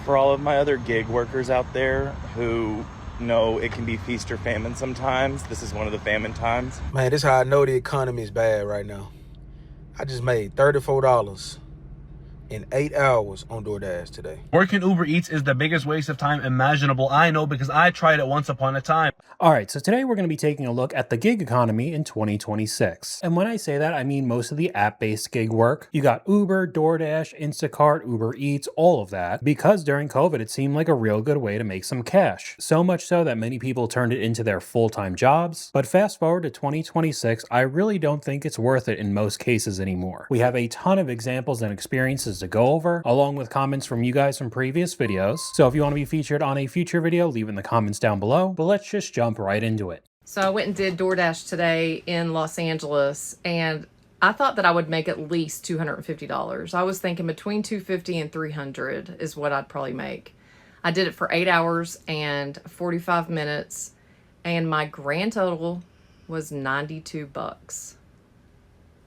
For all of my other gig workers out there who know it can be feast or famine sometimes, this is one of the famine times. Man, this is how I know the economy is bad right now. I just made $34 in 8 hours on DoorDash today. Working Uber Eats is the biggest waste of time imaginable. I know because I tried it once upon a time. All right, so today we're going to be taking a look at the gig economy in 2026. And when I say that, I mean most of the app-based gig work. You got Uber, DoorDash, Instacart, Uber Eats, all of that. Because during COVID, it seemed like a real good way to make some cash. So much so that many people turned it into their full-time jobs. But fast forward to 2026, I really don't think it's worth it in most cases anymore. We have a ton of examples and experiences to go over, along with comments from you guys from previous videos. So if you want to be featured on a future video, leave in the comments down below. But let's just jump right into it. So I went and did DoorDash today in Los Angeles, and I thought that I would make at least $250. I was thinking between $250 and $300 is what I'd probably make. I did it for 8 hours and 45 minutes, and my grand total was $92.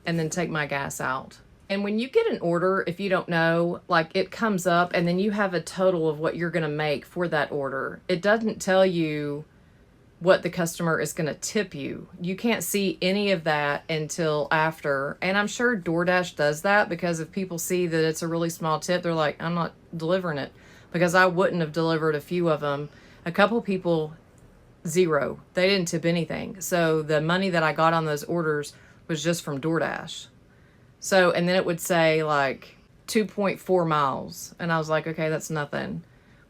And then take my gas out. And when you get an order, if you don't know, like it comes up and then you have a total of what you're going to make for that order. It doesn't tell you what the customer is going to tip you. You can't see any of that until after. And I'm sure DoorDash does that because if people see that it's a really small tip, they're like, I'm not delivering it. Because I wouldn't have delivered a few of them. A couple people, zero. They didn't tip anything. So the money that I got on those orders was just from DoorDash. So, and then it would say like 2.4 miles. And I was like, okay, that's nothing.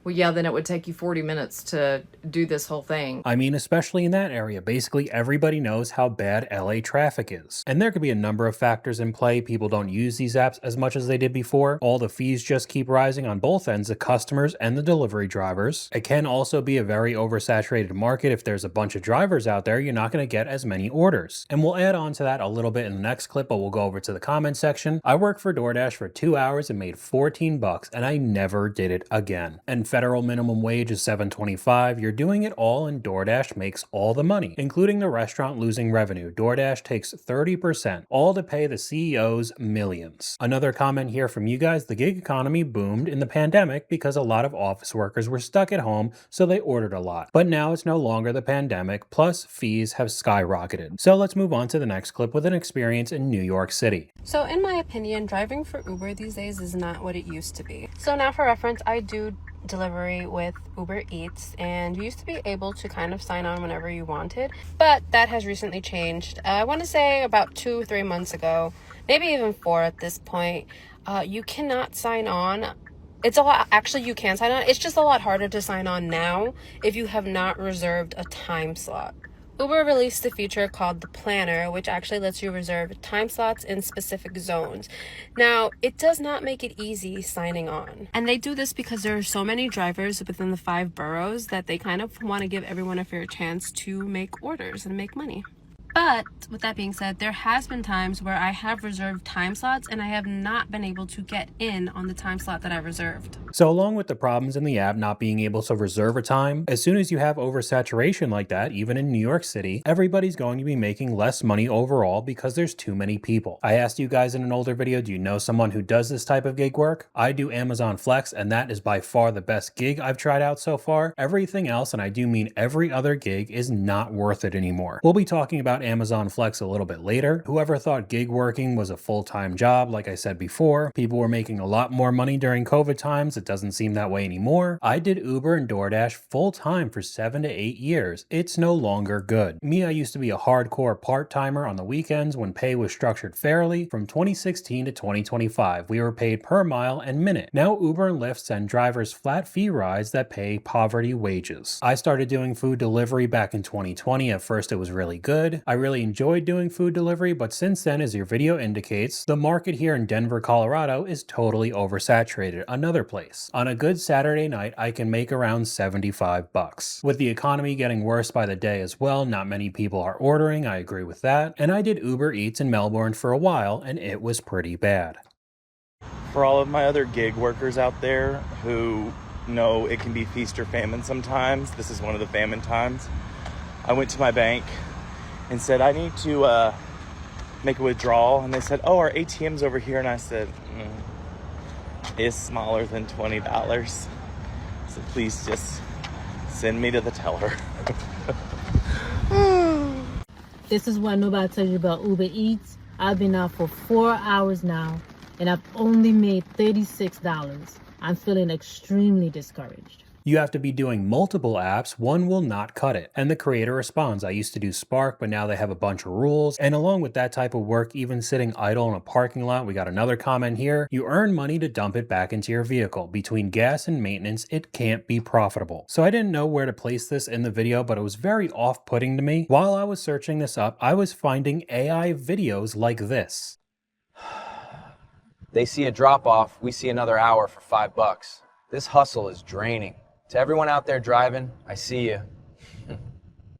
Well, yeah, then it would take you 40 minutes to do this whole thing. I mean, especially in that area, basically everybody knows how bad LA traffic is. And there could be a number of factors in play. People don't use these apps as much as they did before. All the fees just keep rising on both ends, the customers and the delivery drivers. It can also be a very oversaturated market. If there's a bunch of drivers out there, you're not going to get as many orders. And we'll add on to that a little bit in the next clip, but we'll go over to the comment section. I worked for DoorDash for 2 hours and made $14 and I never did it again. And federal minimum wage is $7.25. You're doing it all and DoorDash makes all the money, including the restaurant losing revenue. DoorDash takes 30%, all to pay the CEOs millions. Another comment here from you guys, the gig economy boomed in the pandemic because a lot of office workers were stuck at home, so they ordered a lot. But now it's no longer the pandemic, plus fees have skyrocketed. So let's move on to the next clip with an experience in New York City. So in my opinion, driving for Uber these days is not what it used to be. So now for reference, I do delivery with Uber Eats, and you used to be able to kind of sign on whenever you wanted, but that has recently changed. I want to say about 2 or 3 months ago, maybe even 4 at this point. You cannot sign on. It's a lot, actually you can sign on. It's just a lot harder to sign on now if you have not reserved a time slot. Uber released a feature called the Planner, which actually lets you reserve time slots in specific zones. Now, it does not make it easy signing on. And they do this because there are so many drivers within the 5 boroughs that they kind of want to give everyone a fair chance to make orders and make money. But with that being said, there has been times where I have reserved time slots and I have not been able to get in on the time slot that I reserved. So along with the problems in the app not being able to reserve a time, as soon as you have oversaturation like that, even in New York City, everybody's going to be making less money overall because there's too many people. I asked you guys in an older video, do you know someone who does this type of gig work? I do Amazon Flex, and that is by far the best gig I've tried out so far. Everything else, and I do mean every other gig, is not worth it anymore. We'll be talking about Amazon Flex a little bit later. Whoever thought gig working was a full-time job, like I said before, people were making a lot more money during COVID times. It doesn't seem that way anymore. I did Uber and DoorDash full-time for 7 to 8 years. It's no longer good. Me, I used to be a hardcore part-timer on the weekends when pay was structured fairly. From 2016 to 2025, we were paid per mile and minute. Now Uber and Lyft send drivers flat fee rides that pay poverty wages. I started doing food delivery back in 2020. At first it was really good. I really enjoyed doing food delivery, but since then, as your video indicates, the market here in Denver, Colorado is totally oversaturated. Another place. On a good Saturday night, I can make around $75. With the economy getting worse by the day as well, not many people are ordering, I agree with that. And I did Uber Eats in Melbourne for a while, and it was pretty bad. For all of my other gig workers out there who know it can be feast or famine sometimes, this is one of the famine times. I went to my bank and said, I need to make a withdrawal. And they said, oh, our ATM's over here. And I said, it's smaller than $20. So please just send me to the teller. This is what nobody tells you about Uber Eats. I've been out for 4 hours now, and I've only made $36. I'm feeling extremely discouraged. You have to be doing multiple apps, one will not cut it. And the creator responds, I used to do Spark, but now they have a bunch of rules. And along with that type of work, even sitting idle in a parking lot, we got another comment here. You earn money to dump it back into your vehicle. Between gas and maintenance, it can't be profitable. So I didn't know where to place this in the video, but it was very off-putting to me. While I was searching this up, I was finding AI videos like this. They see a drop-off, we see another hour for $5. This hustle is draining. To everyone out there driving, I see you.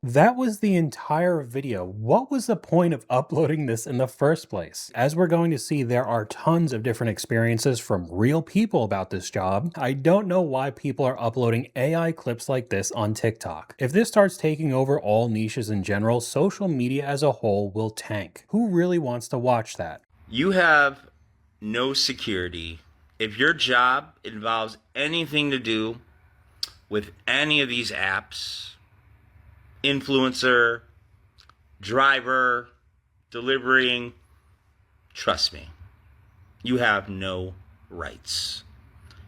That was the entire video. What was the point of uploading this in the first place? As we're going to see, there are tons of different experiences from real people about this job. I don't know why people are uploading AI clips like this on TikTok. If this starts taking over all niches in general, social media as a whole will tank. Who really wants to watch that? You have no security. If your job involves anything to do with any of these apps, influencer, driver, delivering, trust me, you have no rights.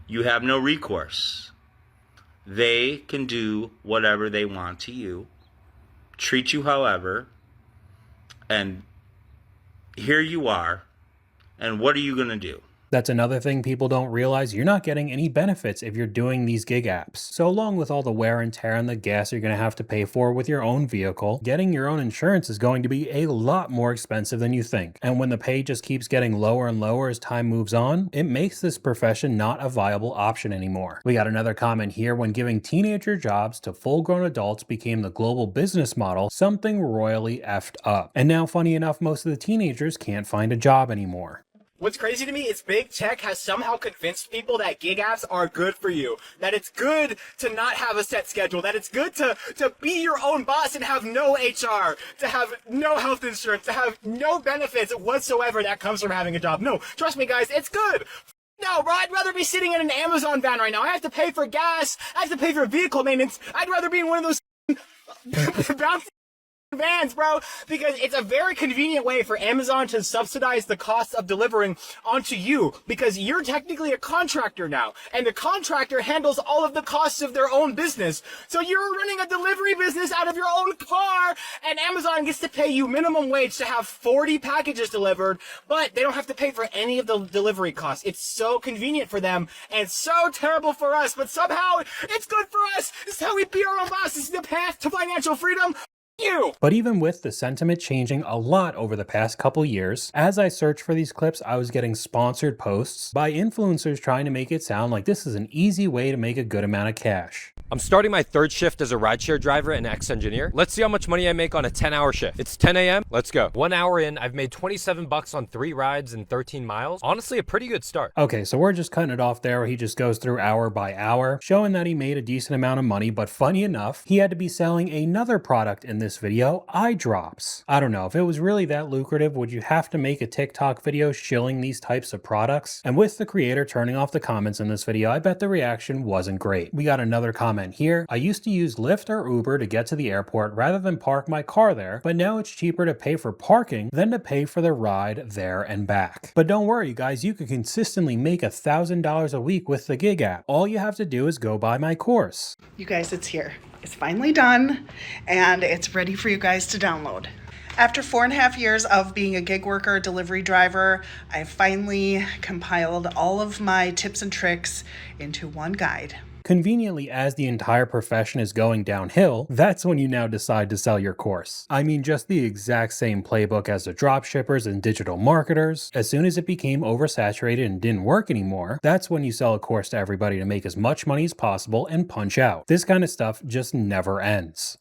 You have no recourse. They can do whatever they want to you, treat you however, and here you are, and what are you going to do? That's another thing people don't realize. You're not getting any benefits if you're doing these gig apps. So along with all the wear and tear and the gas you're going to have to pay for with your own vehicle, getting your own insurance is going to be a lot more expensive than you think. And when the pay just keeps getting lower and lower as time moves on, it makes this profession not a viable option anymore. We got another comment here. When giving teenager jobs to full-grown adults became the global business model, something royally effed up. And now, funny enough, most of the teenagers can't find a job anymore. What's crazy to me is big tech has somehow convinced people that gig apps are good for you. That it's good to not have a set schedule. That it's good to be your own boss and have no HR. To have no health insurance. To have no benefits whatsoever that comes from having a job. No, trust me guys, it's good. No, bro, I'd rather be sitting in an Amazon van right now. I have to pay for gas. I have to pay for vehicle maintenance. I'd rather be in one of those bouncy vans, bro, because it's a very convenient way for Amazon to subsidize the cost of delivering onto you, because you're technically a contractor now, and the contractor handles all of the costs of their own business. So you're running a delivery business out of your own car, and Amazon gets to pay you minimum wage to have 40 packages delivered, but they don't have to pay for any of the delivery costs. It's so convenient for them, and so terrible for us, but somehow it's good for us. This is how we be our own boss. This is the path to financial freedom. But even with the sentiment changing a lot over the past couple years, as I searched for these clips, I was getting sponsored posts by influencers trying to make it sound like this is an easy way to make a good amount of cash. I'm starting my third shift as a rideshare driver and ex-engineer. Let's see how much money I make on a 10-hour shift. It's 10 a.m. Let's go. 1 hour in, I've made $27 on 3 rides and 13 miles. Honestly, a pretty good start. Okay, so we're just cutting it off there. He just goes through hour by hour, showing that he made a decent amount of money, but funny enough, he had to be selling another product in this video, eye drops. I don't know, if it was really that lucrative, would you have to make a TikTok video shilling these types of products? And with the creator turning off the comments in this video, I bet the reaction wasn't great. We got another comment here. I used to use Lyft or Uber to get to the airport rather than park my car there, but now it's cheaper to pay for parking than to pay for the ride there and back. But don't worry guys, you can consistently make $1,000 a week with the gig app. All you have to do is go buy my course. You guys, it's here. It's finally done and it's ready for you guys to download. After 4.5 years of being a gig worker, delivery driver, I finally compiled all of my tips and tricks into one guide. Conveniently, as the entire profession is going downhill, that's when you now decide to sell your course. I mean, just the exact same playbook as the dropshippers and digital marketers. As soon as it became oversaturated and didn't work anymore, that's when you sell a course to everybody to make as much money as possible and punch out. This kind of stuff just never ends.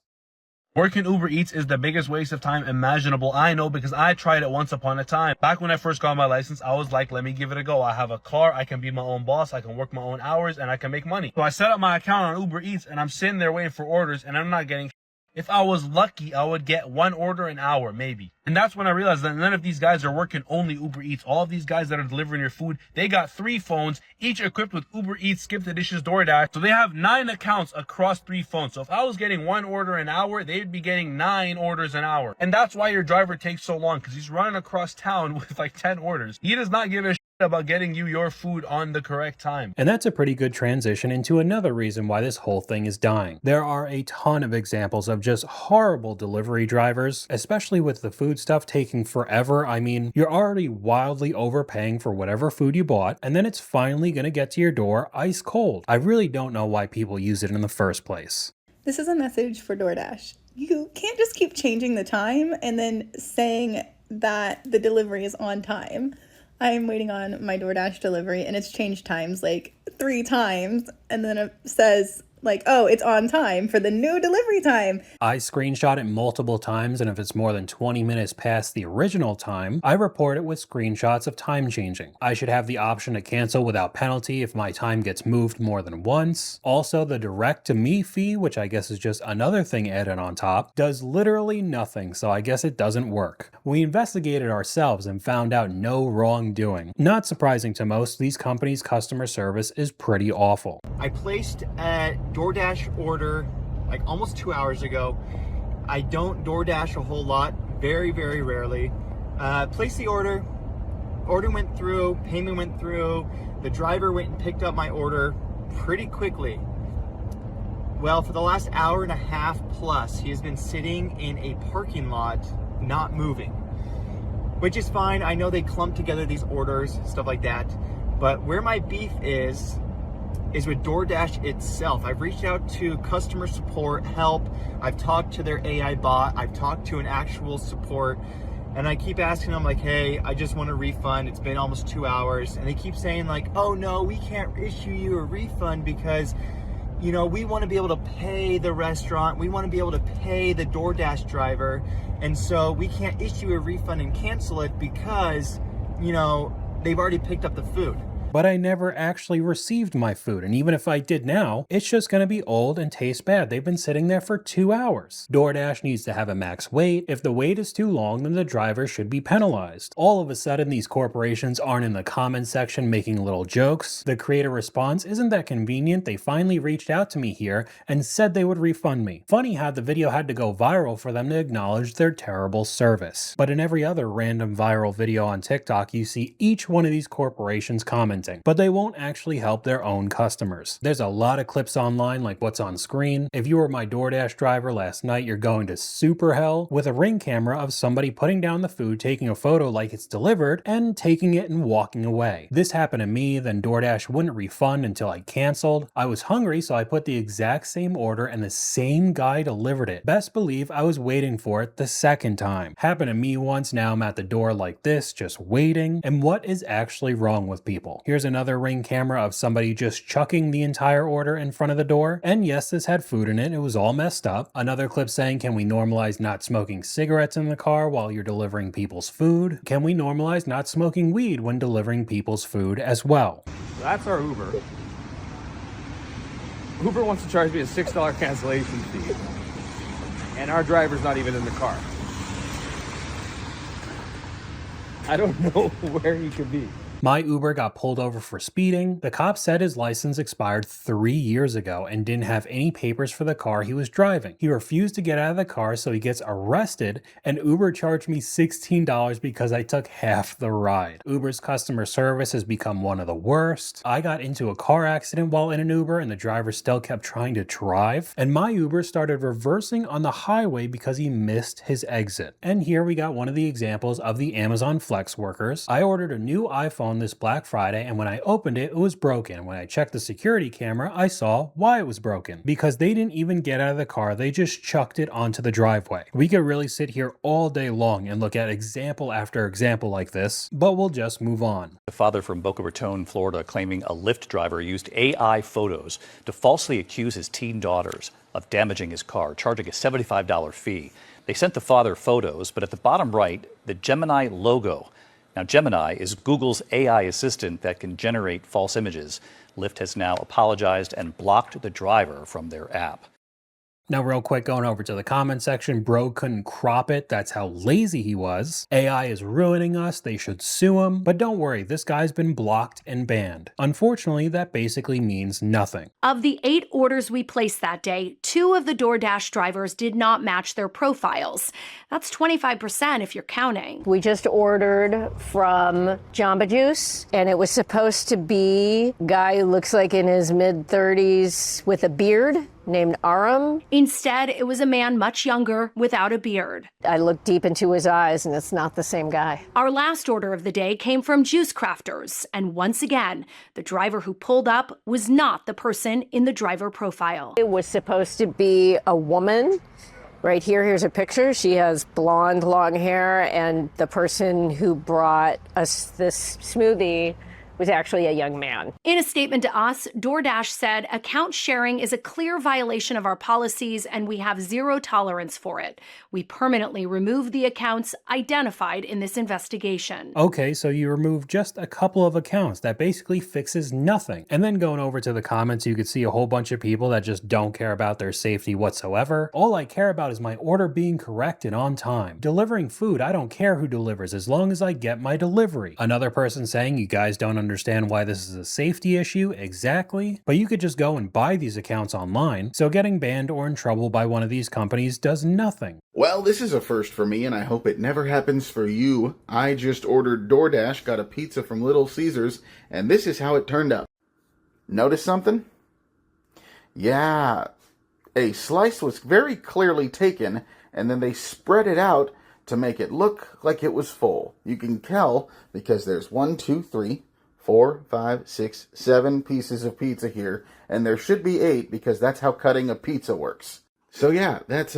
Working Uber Eats is the biggest waste of time imaginable. I know because I tried it once upon a time. Back when I first got my license, I was like, let me give it a go. I have a car, I can be my own boss, I can work my own hours, and I can make money. So I set up my account on Uber Eats, and I'm sitting there waiting for orders, and I'm not getting If I was lucky, I would get 1 order an hour, maybe. And that's when I realized that none of these guys are working only Uber Eats. All of these guys that are delivering your food, they got 3 phones, each equipped with Uber Eats, Skip the Dishes, DoorDash. So they have 9 accounts across 3 phones. So if I was getting 1 order an hour, they'd be getting 9 orders an hour. And that's why your driver takes so long, because he's running across town with like 10 orders. He does not give a about getting you your food on the correct time. And that's a pretty good transition into another reason why this whole thing is dying. There are a ton of examples of just horrible delivery drivers, especially with the food stuff taking forever. I mean, you're already wildly overpaying for whatever food you bought, and then it's finally gonna get to your door ice cold. I really don't know why people use it in the first place. This is a message for DoorDash. You can't just keep changing the time and then saying that the delivery is on time. I'm waiting on my DoorDash delivery and it's changed times like 3 times, and then it says like, oh, it's on time for the new delivery time. I screenshot it multiple times, and if it's more than 20 minutes past the original time, I report it with screenshots of time changing. I should have the option to cancel without penalty if my time gets moved more than once. Also, the direct to me fee, which I guess is just another thing added on top, does literally nothing, so I guess it doesn't work. We investigated ourselves and found out no wrongdoing. Not surprising to most, these companies' customer service is pretty awful. I placed a DoorDash order like almost 2 hours ago. I don't DoorDash a whole lot, very, very rarely. Placed the order went through, payment went through, the driver went and picked up my order pretty quickly. Well, for the last hour and a half plus, he has been sitting in a parking lot, not moving, which is fine. I know they clump together these orders, stuff like that. But where my beef is with DoorDash itself. I've reached out to customer support help. I've talked to their AI bot. I've talked to an actual support, and I keep asking them like, hey, I just want a refund. It's been almost 2 hours. And they keep saying like, oh no, we can't issue you a refund because, you know, we want to be able to pay the restaurant. We want to be able to pay the DoorDash driver. And so we can't issue a refund and cancel it because, you know, they've already picked up the food. But I never actually received my food, and even if I did now, it's just gonna be old and taste bad. They've been sitting there for 2 hours. DoorDash needs to have a max wait. If the wait is too long, then the driver should be penalized. All of a sudden, these corporations aren't in the comment section making little jokes. The creator response isn't that convenient. They finally reached out to me here and said they would refund me. Funny how the video had to go viral for them to acknowledge their terrible service. But in every other random viral video on TikTok, you see each one of these corporations commenting, but they won't actually help their own customers. There's a lot of clips online like what's on screen. If you were my DoorDash driver last night, you're going to super hell with a Ring camera of somebody putting down the food, taking a photo like it's delivered, and taking it and walking away. This happened to me, then DoorDash wouldn't refund until I canceled. I was hungry, so I put the exact same order and the same guy delivered it. Best believe I was waiting for it the second time. Happened to me once, now I'm at the door like this, just waiting. And what is actually wrong with people? Here's another Ring camera of somebody just chucking the entire order in front of the door. And yes, this had food in it. It was all messed up. Another clip saying, can we normalize not smoking cigarettes in the car while you're delivering people's food? Can we normalize not smoking weed when delivering people's food as well? That's our Uber. Uber wants to charge me a $6 cancellation fee. And our driver's not even in the car. I don't know where he could be. My Uber got pulled over for speeding. The cop said his license expired 3 years ago and didn't have any papers for the car he was driving. He refused to get out of the car, so he gets arrested, and Uber charged me $16 because I took half the ride. Uber's customer service has become one of the worst. I got into a car accident while in an Uber, and the driver still kept trying to drive, and my Uber started reversing on the highway because he missed his exit. And here we got one of the examples of the Amazon Flex workers. I ordered a new iPhone this Black Friday, and when I opened it, it was broken. When I checked the security camera, I saw why it was broken. Because they didn't even get out of the car, they just chucked it onto the driveway. We could really sit here all day long and look at example after example like this, but we'll just move on. A father from Boca Raton, Florida, claiming a Lyft driver used AI photos to falsely accuse his teen daughters of damaging his car, charging a $75 fee. They sent the father photos, but at the bottom right, the Gemini logo. Now, Gemini is Google's AI assistant that can generate false images. Lyft has now apologized and blocked the driver from their app. Now, real quick, going over to the comment section, bro couldn't crop it. That's how lazy he was. AI is ruining us. They should sue him. But don't worry, this guy's been blocked and banned. Unfortunately, that basically means nothing. Of the 8 orders we placed that day, 2 of the DoorDash drivers did not match their profiles. That's 25% if you're counting. We just ordered from Jamba Juice, and it was supposed to be a guy who looks like in his mid-30s with a beard, named Aram. Instead, it was a man much younger without a beard. I looked deep into his eyes, and it's not the same guy. Our last order of the day came from Juice Crafters, and once again, the driver who pulled up was not the person in the driver profile. It was supposed to be a woman. Right here, here's a picture. She has blonde, long hair, and the person who brought us this smoothie was actually a young man. In a statement to us, DoorDash said account sharing is a clear violation of our policies and we have zero tolerance for it. We permanently removed the accounts identified in this investigation. Okay, so you removed just a couple of accounts. That basically fixes nothing. And then going over to the comments, you could see a whole bunch of people that just don't care about their safety whatsoever. All I care about is my order being correct and on time. Delivering food, I don't care who delivers as long as I get my delivery. Another person saying you guys don't understand why this is a safety issue. Exactly. But you could just go and buy these accounts online. So getting banned or in trouble by one of these companies does nothing. Well, this is a first for me, and I hope it never happens for you. I just ordered DoorDash, got a pizza from Little Caesars, and this is how it turned out. Notice something? Yeah, a slice was very clearly taken, and then they spread it out to make it look like it was full. You can tell because there's 1, 2, 3, 4, 5, 6, 7 pieces of pizza here, and there should be 8 because that's how cutting a pizza works. So yeah, that's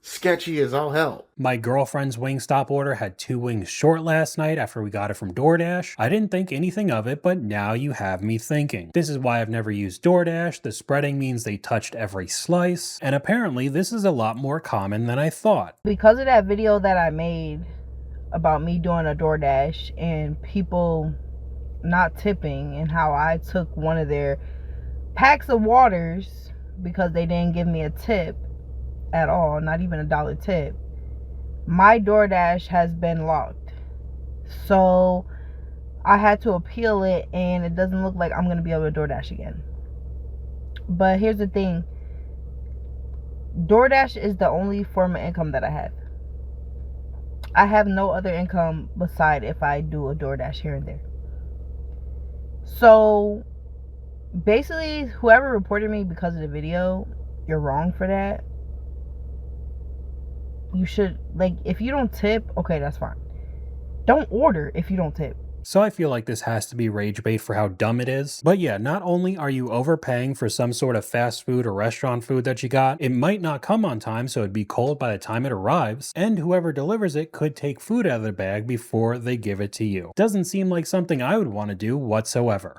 sketchy as all hell. My girlfriend's Wingstop order had 2 wings short last night after we got it from DoorDash. I didn't think anything of it, but now you have me thinking. This is why I've never used DoorDash. The spreading means they touched every slice, and apparently this is a lot more common than I thought. Because of that video that I made about me doing a DoorDash and people not tipping and how I took one of their packs of waters because they didn't give me a tip at all, not even $1 tip, my DoorDash has been locked. So I had to appeal it, and it doesn't look like I'm going to be able to DoorDash again. But here's the thing. DoorDash is the only form of income that I have. I have no other income beside if I do a DoorDash here and there. So basically, whoever reported me because of the video, you're wrong for that. You should, like, if you don't tip, okay, that's fine. Don't order if you don't tip. So I feel like this has to be rage bait for how dumb it is. But yeah, not only are you overpaying for some sort of fast food or restaurant food that you got, it might not come on time, so it'd be cold by the time it arrives, and whoever delivers it could take food out of the bag before they give it to you. Doesn't seem like something I would want to do whatsoever.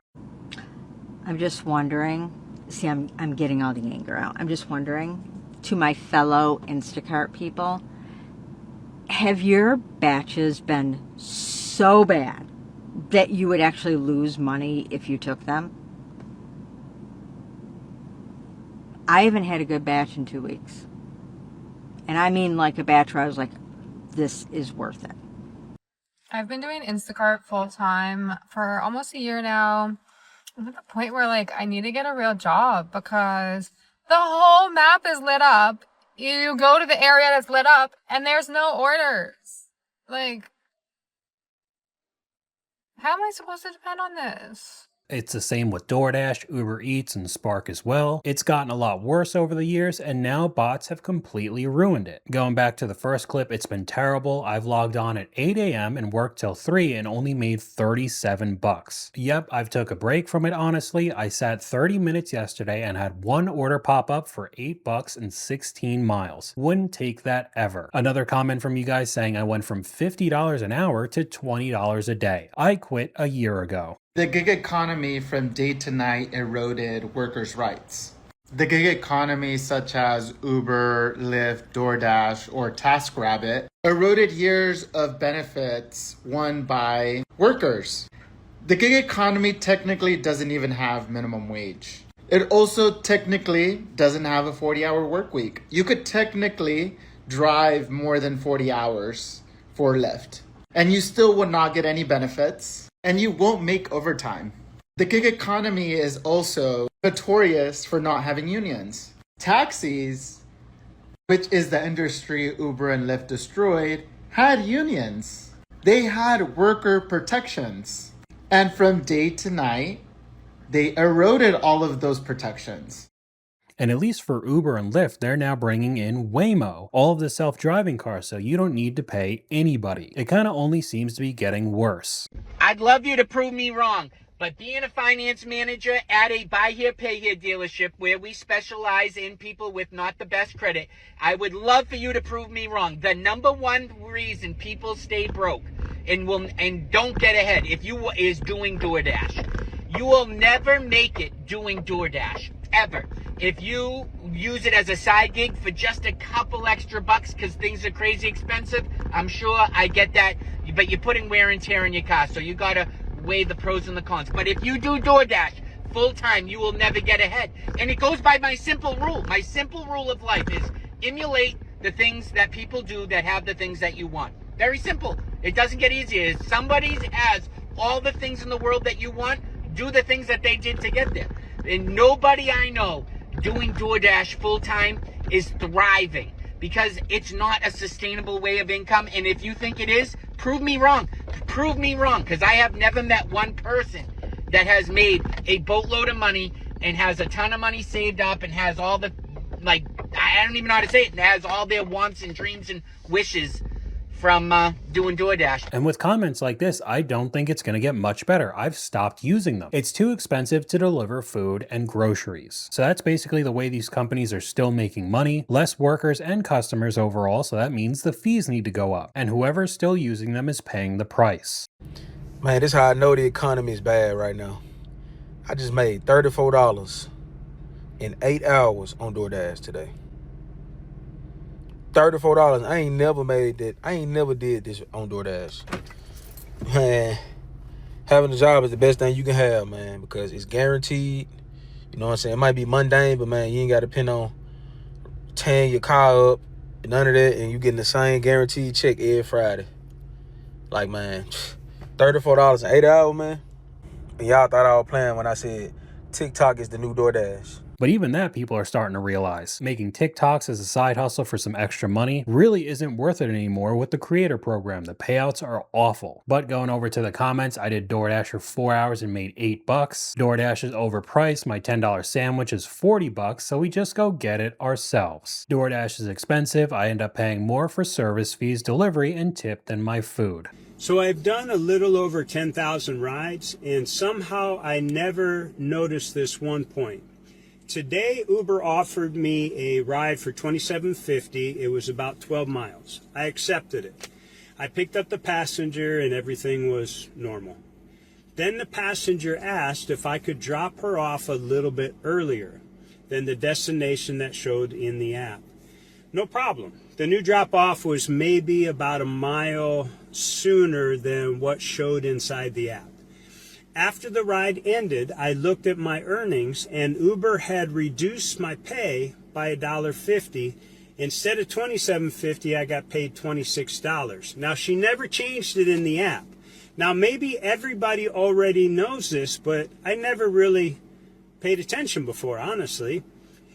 I'm just wondering, see, I'm getting all the anger out. I'm just wondering, to my fellow Instacart people, have your batches been so bad that you would actually lose money if you took them? I haven't had a good batch in 2 weeks. And I mean like a batch where I was like, this is worth it. I've been doing Instacart full time for almost a year now. I'm at the point where, like, I need to get a real job because the whole map is lit up. You go to the area that's lit up and there's no orders. Like, how am I supposed to depend on this? It's the same with DoorDash, Uber Eats, and Spark as well. It's gotten a lot worse over the years, and now bots have completely ruined it. Going back to the first clip, it's been terrible. I've logged on at 8 a.m. and worked till 3 and only made $37. Yep, I've took a break from it, honestly. I sat 30 minutes yesterday and had 1 order pop up for $8 and 16 miles. Wouldn't take that ever. Another comment from you guys saying I went from $50 an hour to $20 a day. I quit a year ago. The gig economy from day to night eroded workers' rights. The gig economy, such as Uber, Lyft, DoorDash, or TaskRabbit, eroded years of benefits won by workers. The gig economy technically doesn't even have minimum wage. It also technically doesn't have a 40-hour work week. You could technically drive more than 40 hours for Lyft, and you still would not get any benefits, and you won't make overtime. The gig economy is also notorious for not having unions. Taxis, which is the industry Uber and Lyft destroyed, had unions. They had worker protections. And from day to night, they eroded all of those protections. And at least for Uber and Lyft, they're now bringing in Waymo, all of the self-driving cars, so you don't need to pay anybody. It kind of only seems to be getting worse. I'd love you to prove me wrong, but being a finance manager at a buy here, pay here dealership where we specialize in people with not the best credit, I would love for you to prove me wrong. The number one reason people stay broke and don't get ahead is doing DoorDash. You will never make it doing DoorDash, ever. If you use it as a side gig for just a couple extra bucks because things are crazy expensive, I'm sure I get that, but you're putting wear and tear in your car, so you gotta weigh the pros and the cons. But if you do DoorDash full time, you will never get ahead. And it goes by my simple rule. My simple rule of life is emulate the things that people do that have the things that you want. Very simple. It doesn't get easier. If somebody has all the things in the world that you want, do the things that they did to get there. And nobody I know doing DoorDash full time is thriving because it's not a sustainable way of income. And if you think it is, prove me wrong. Prove me wrong, because I have never met one person that has made a boatload of money and has a ton of money saved up and has all the, I don't even know how to say it, and has all their wants and dreams and wishes from doing DoorDash. And with comments like this, I don't think it's going to get much better. I've stopped using them. It's too expensive to deliver food and groceries. So that's basically the way these companies are still making money, less workers and customers overall, so that means the fees need to go up. And whoever's still using them is paying the price. Man, this is how I know the economy is bad right now. I just made $34 in 8 hours on DoorDash today. $34. I ain't never made that. I ain't never did this on DoorDash. Man, having a job is the best thing you can have, man, because it's guaranteed. You know what I'm saying? It might be mundane, but man, you ain't got to depend on tearing your car up, none of that, and you getting the same guaranteed check every Friday. Like, man, $34 in 8 hours, man. And y'all thought I was playing when I said TikTok is the new DoorDash. But even that people are starting to realize. Making TikToks as a side hustle for some extra money really isn't worth it anymore with the creator program. The payouts are awful. But going over to the comments, I did DoorDash for 4 hours and made $8. DoorDash is overpriced. My $10 sandwich is $40, so we just go get it ourselves. DoorDash is expensive. I end up paying more for service fees, delivery, and tip than my food. So I've done a little over 10,000 rides, and somehow I never noticed this one point. Today, Uber offered me a ride for $27.50. It was about 12 miles. I accepted it. I picked up the passenger and everything was normal. Then the passenger asked if I could drop her off a little bit earlier than the destination that showed in the app. No problem. The new drop-off was maybe about a mile sooner than what showed inside the app. After the ride ended, I looked at my earnings, and Uber had reduced my pay by $1.50. Instead of $27.50, I got paid $26. Now, she never changed it in the app. Now, maybe everybody already knows this, but I never really paid attention before, honestly.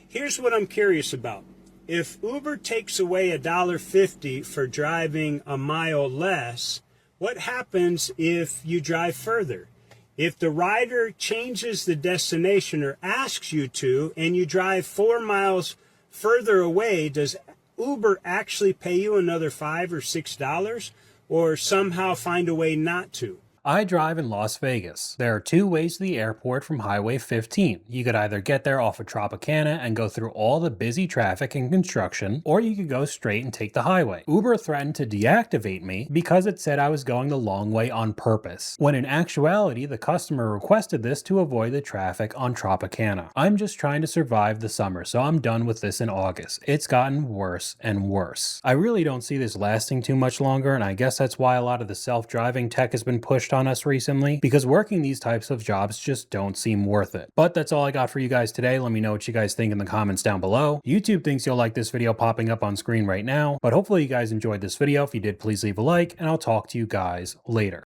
Here's what I'm curious about. If Uber takes away $1.50 for driving a mile less, what happens if you drive further? If the rider changes the destination or asks you to, and you drive 4 miles further away, does Uber actually pay you another $5 or $6 or somehow find a way not to? I drive in Las Vegas. There are 2 ways to the airport from Highway 15. You could either get there off of Tropicana and go through all the busy traffic and construction, or you could go straight and take the highway. Uber threatened to deactivate me because it said I was going the long way on purpose, when in actuality the customer requested this to avoid the traffic on Tropicana. I'm just trying to survive the summer, so I'm done with this in August. It's gotten worse and worse. I really don't see this lasting too much longer, and I guess that's why a lot of the self-driving tech has been pushed on us recently because working these types of jobs just don't seem worth it. But that's all I got for you guys today. Let me know what you guys think in the comments down below. YouTube thinks you'll like this video popping up on screen right now, but hopefully you guys enjoyed this video. If you did, please leave a like, and I'll talk to you guys later.